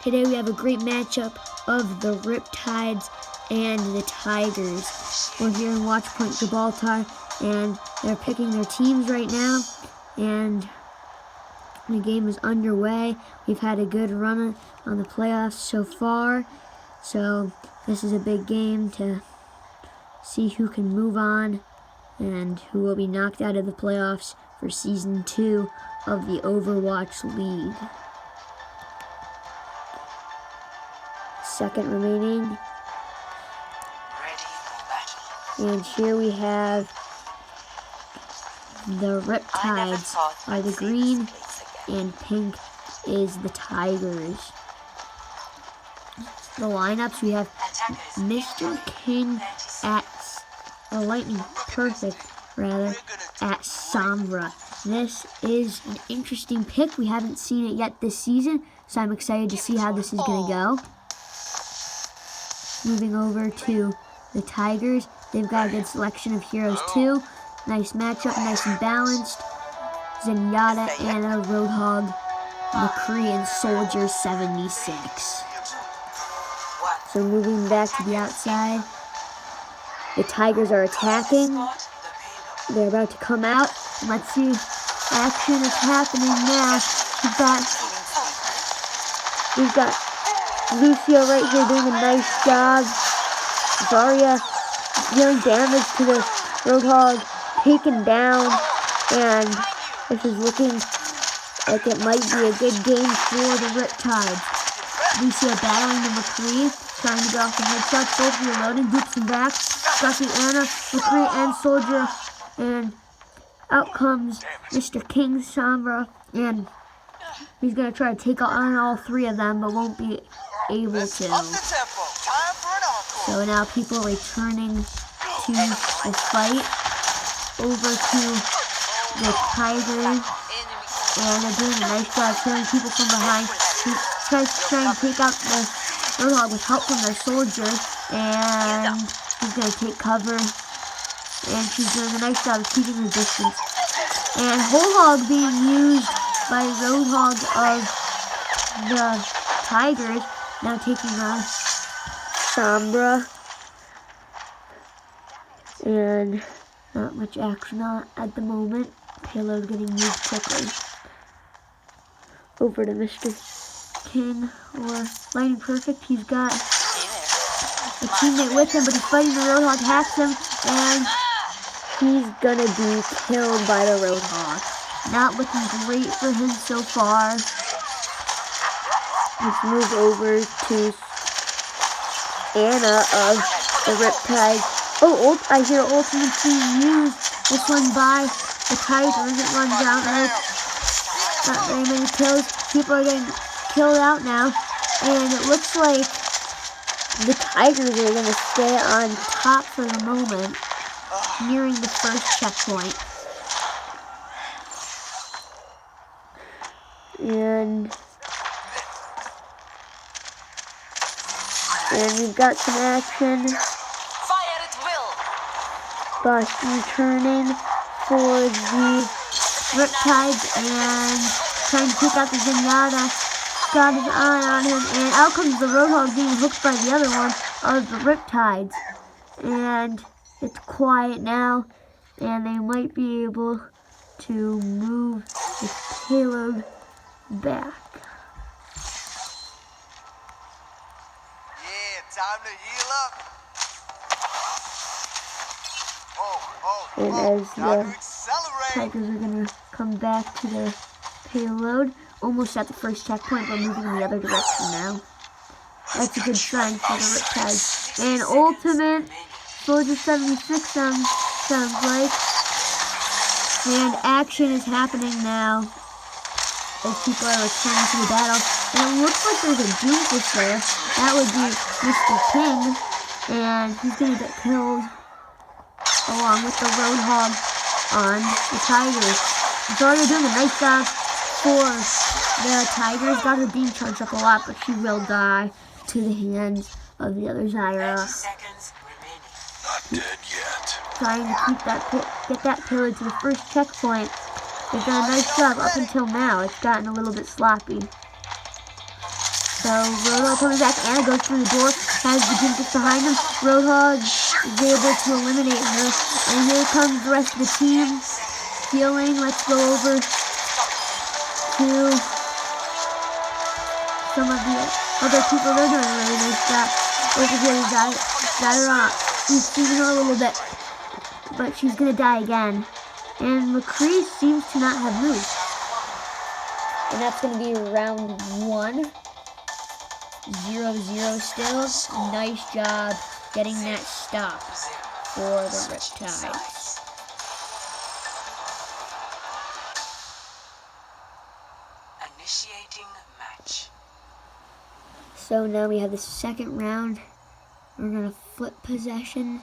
Today we have a great matchup of the Riptides and the Tigers. We're here in Watch Point Gibraltar, and they're picking their teams right now, and the game is underway. We've had a good run on the playoffs so far, so this is a big game to see who can move on and who will be knocked out of the playoffs for Season 2 of the Overwatch League. Second remaining. And here we have the Riptides are the green, and pink is the Tigers. The lineups, we have Mr. King at Lightning Perfect, at Sombra. This is an interesting pick. We haven't seen it yet this season, so I'm excited to see how this is going to go. Moving over to the Tigers, they've got a good selection of heroes too. Nice matchup, nice and balanced. Zenyatta, Anna, Roadhog, McCree, and Soldier 76. So moving back to the outside, the Tigers are attacking. They're about to come out. Let's see, action is happening now. We've got Lucio right here doing a nice job. Zarya dealing damage to the Roadhog, taken down, and this is looking like it might be a good game for the Riptides. Lucio battling the McCree, trying to get off the headshots, both reloading, dupes him back. Got the Anna, McCree, and Soldier, and out comes Mr. King Sombra, and he's going to try to take on all three of them, but won't be able to. So now people are returning to the fight over to the Tigers, and they're doing a nice job killing people from behind. He tries to try and take out the Roadhog with help from their Soldier, and he's going to take cover, and she's doing a nice job of keeping the distance. And Whole Hog being used by Roadhog of the Tigers, now taking on Sombra, and not much action on at the moment. Payload getting moved quickly. Over to Mr. King, or Lightning Perfect. He's got a teammate with him, but he's fighting the Roadhog, hacks him, and he's gonna be killed by the Roadhog. Not looking great for him so far. Let's move over to Anna of the Riptides. Oh, I hear ultimate being used. This one by the Tigers. It runs out. Not very many kills. People are getting killed out now. And it looks like the Tigers are going to stay on top for the moment, nearing the first checkpoint. And we've got some action. Boss returning for the Riptides and trying to take out the Zenyatta. Got his eye on him, and out comes the Roadhog being hooked by the other one of the Riptides. And it's quiet now, and they might be able to move the payload back. Time to heal up. And as the Tigers are going to come back to the payload, almost at the first checkpoint, but moving in the other direction now. That's a good sign for the Riptides. And ultimate, Soldier 76 sounds like. And action is happening now as people are returning to the battle. And it looks like there's a Doomfist there. That would be Mr. King, and he's going to get killed along with the Roadhog on the Tigers. Zarya doing a nice job for the Tigers. Got her beam charged up a lot, but she will die to the hands of the other Zyra. Not dead yet. Trying to keep get that payload to the first checkpoint. They've done a nice job up until now. It's gotten a little bit sloppy. So Roadhog coming back. Anna goes through the door. Has the gym just behind him. Roadhog is able to eliminate her. And here comes the rest of the team. Healing. Let's go over to some of the other people. They're doing a really nice job. Over here, we got her. He's shooting her a little bit. But she's going to die again. And McCree seems to not have moved. And that's going to be round 1. 0-0 still. Nice job getting that stop for the Riptides. Initiating match. So now we have the second round. We're going to flip possession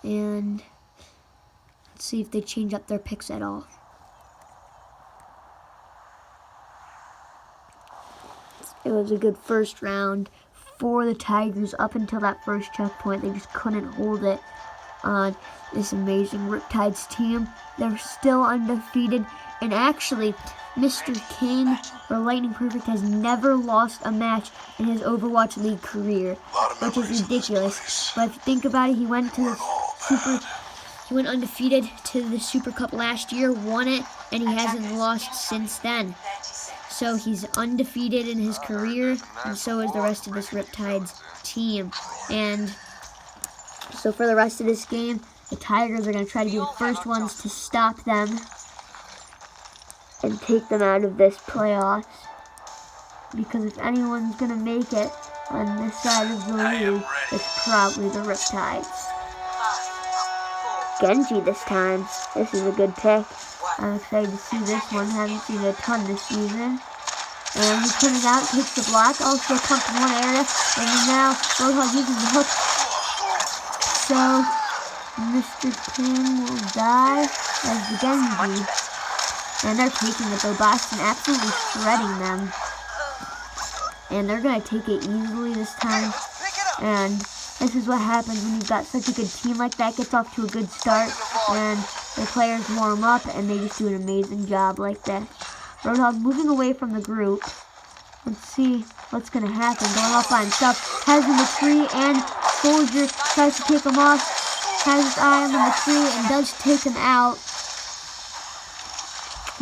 and let's see if they change up their picks at all. It was a good first round for the Tigers up until that first checkpoint. They just couldn't hold it on this amazing Riptides team. They're still undefeated. And actually, Mr. King, or Lightning Perfect, has never lost a match in his Overwatch League career, which is ridiculous. But if you think about it, he went undefeated to the Super Cup last year, won it, and he hasn't lost since then. So he's undefeated in his career, and so is the rest of this Riptides team. And so for the rest of this game, the Tigers are going to try to be the first ones to stop them and take them out of this playoffs. Because if anyone's going to make it on this side of the league, it's probably the Riptides. Genji this time. This is a good pick. I'm excited to see this one. Haven't seen a ton this season. And he's coming out, takes the block, also comes from one area, and then now Roadhog uses the hook. So Mr. King will die as the Genji. And they're taking it though. Boston absolutely shredding them. And they're going to take it easily this time. And this is what happens when you've got such a good team like that. Gets off to a good start. And the players warm up and they just do an amazing job like that. Roadhog moving away from the group. Let's see what's going to happen. Going off by himself. Has him the tree and Soldier tries to take him off. Has his eye on the tree and does take him out.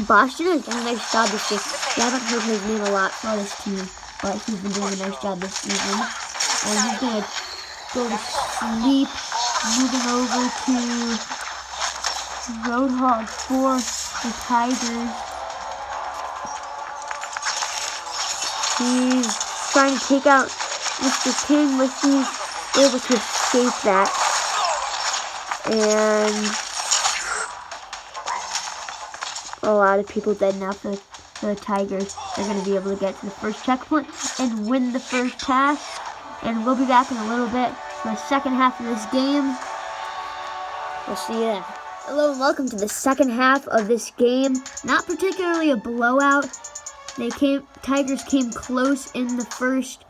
Boston has done a nice job this season. We haven't heard his name a lot for this team, but he's been doing a nice job this season. And he's going to go to sleep. Moving over to Roadhog for the Tigers. He's trying to take out Mr. King, but he's able to escape that. And a lot of people dead now for the Tigers. They're going to be able to get to the first checkpoint and win the first pass. And we'll be back in a little bit for the second half of this game. We'll see you then. Hello and welcome to the second half of this game. Not particularly a blowout. Tigers came close in the first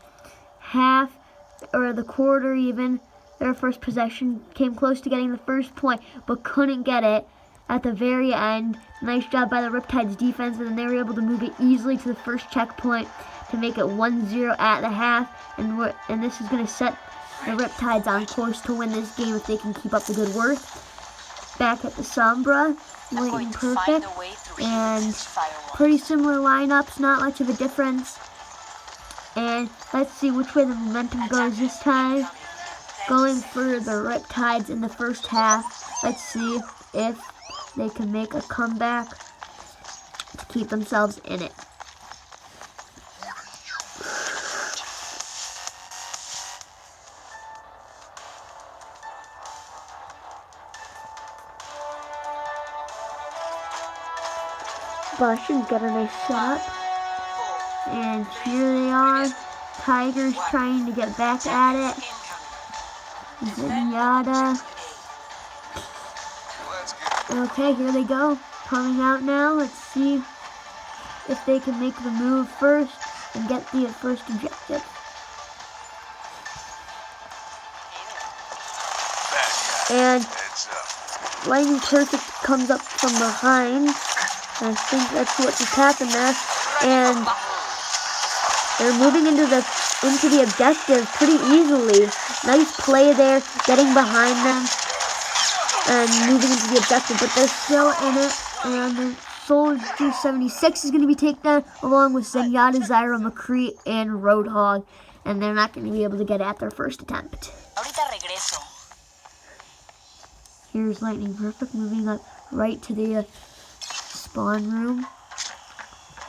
half, or the quarter even. Their first possession came close to getting the first point, but couldn't get it at the very end. Nice job by the Riptides defense, and then they were able to move it easily to the first checkpoint to make it 1-0 at the half. And this is going to set the Riptides on course to win this game if they can keep up the good work. Back at the Sombra, Lightning Perfect, and pretty similar lineups, not much of a difference. And let's see which way the momentum goes this time. Going for the Riptides in the first half. Let's see if they can make a comeback to keep themselves in it. Boston's got a nice setup. And here they are. Tigers trying to get back at it. Zenyatta. Okay, here they go. Coming out now. Let's see if they can make the move first and get the first objective. And Lightning Perfect comes up from behind. I think that's what just happened there. And they're moving into the into the objective pretty easily. Nice play there, getting behind them and moving into the objective, but they're still in it. And the Soldier 76 is going to be taken down along with Zenyatta, Zyra, McCree, and Roadhog. And they're not going to be able to get at their first attempt. Here's Lightning Perfect moving up right to the spawn room.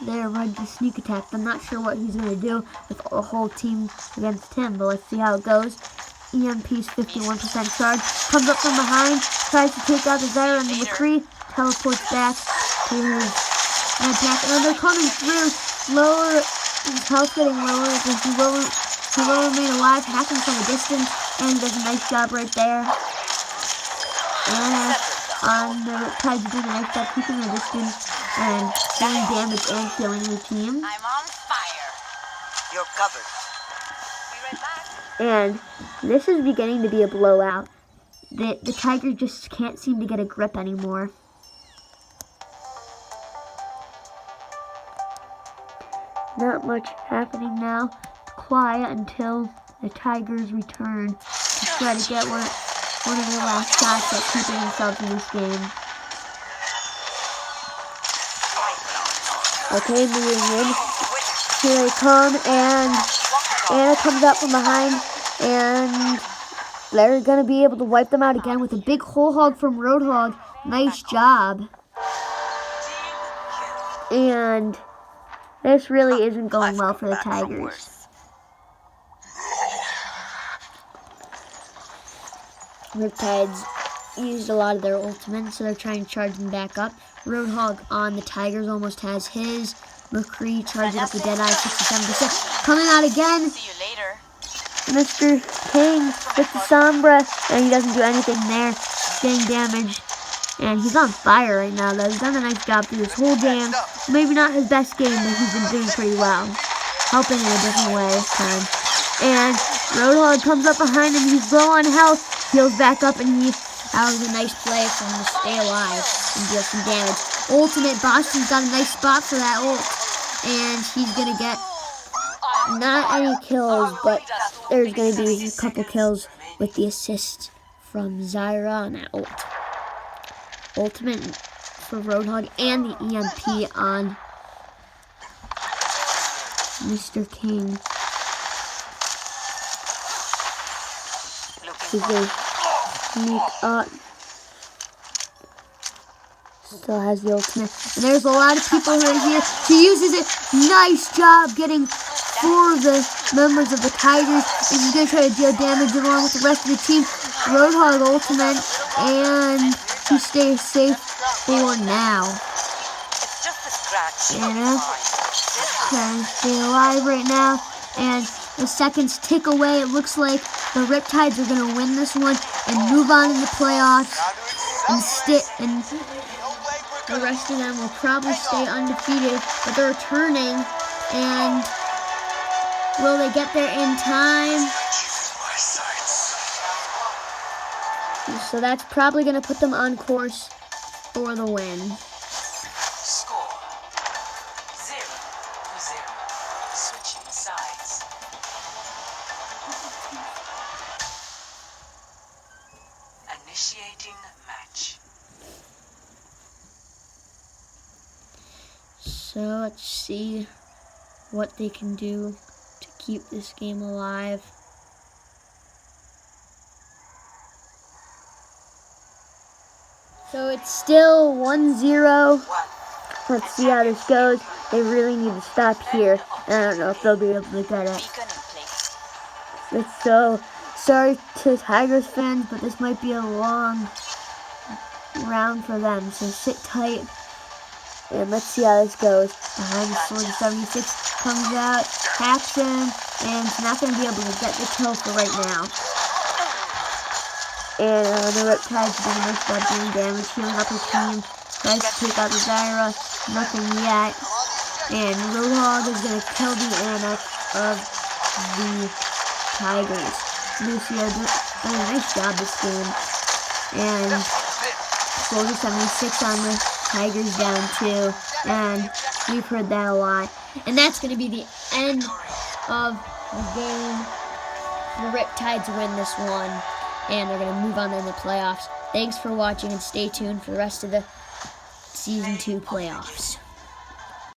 They're ready to sneak attack. I'm not sure what he's going to do with a whole team against him, but let's see how it goes. EMP's 51% charge. Comes up from behind, tries to take out the Zyra and the McCree. Teleports back to his attack. And they're coming through. Lower, his health getting lower because he will remain alive, hacking from a distance. And he does a nice job right there. And on the Riptides doing a nice job keeping the distance and doing damage and killing the team. I'm on fire. You're covered. Be right back. And this is beginning to be a blowout. The Tigers just can't seem to get a grip anymore. Not much happening now. Quiet until the Tigers return to try to get one of their last shots at keeping themselves in this game. Okay, moving in. Here they come, and Anna comes up from behind, and they're going to be able to wipe them out again with a big whole hog from Roadhog. Nice job. And this really isn't going well for the Tigers. Riptides used a lot of their ultimate, so they're trying to charge them back up. Roadhog on the Tigers almost has his. McCree charging up the Deadeye, 67%. Coming out again. See you later. Mr. King with the Sombra, and he doesn't do anything there. Getting damaged. And he's on fire right now, though. He's done a nice job through this whole game. Maybe not his best game, but he's been doing pretty well. Helping in a different way this time. And Roadhog comes up behind him. He's low on health. Heals back up, and that was a nice play for him to stay alive and deal some damage. Ultimate, Boston's got a nice spot for that ult. And he's going to get not any kills, but there's going to be a couple kills with the assist from Zyra on that ult. Ultimate for Roadhog and the EMP on Mr. King. He's going to sneak up. Still has the ultimate. And there's a lot of people right here. He uses it. Nice job getting 4 of the members of the Tigers. And he's going to try to deal damage along with the rest of the team. Roadhog ultimate. And he stays safe for now. It's just a scratch. And trying to stay alive right now. And the seconds tick away. It looks like the Riptides are going to win this one and move on in the playoffs. And the rest of them will probably stay undefeated, but they're returning, and will they get there in time? So that's probably going to put them on course for the win. Score 0-0. Switching sides. Initiating match. So let's see what they can do to keep this game alive. So it's still 1-0. Let's see how this goes. They really need to stop here. I don't know if they'll be able to get it. It's so sorry to Tigers fans, but this might be a long round for them. So sit tight. And let's see how this goes. Behind the Soldier 76 comes out, hacks him, and he's not going to be able to get the kill for right now. And the Riptides doing a nice job doing damage, healing up his team. Tries to take out the Zyra, nothing yet. And Roadhog is going to kill the Anak of the Tigers. Lucio doing a nice job this game. And Soldier 76 on the Tigers down too, and we've heard that a lot. And that's going to be the end of game. The Riptides win this one, and they're going to move on in the playoffs. Thanks for watching, and stay tuned for the rest of the Season 2 playoffs.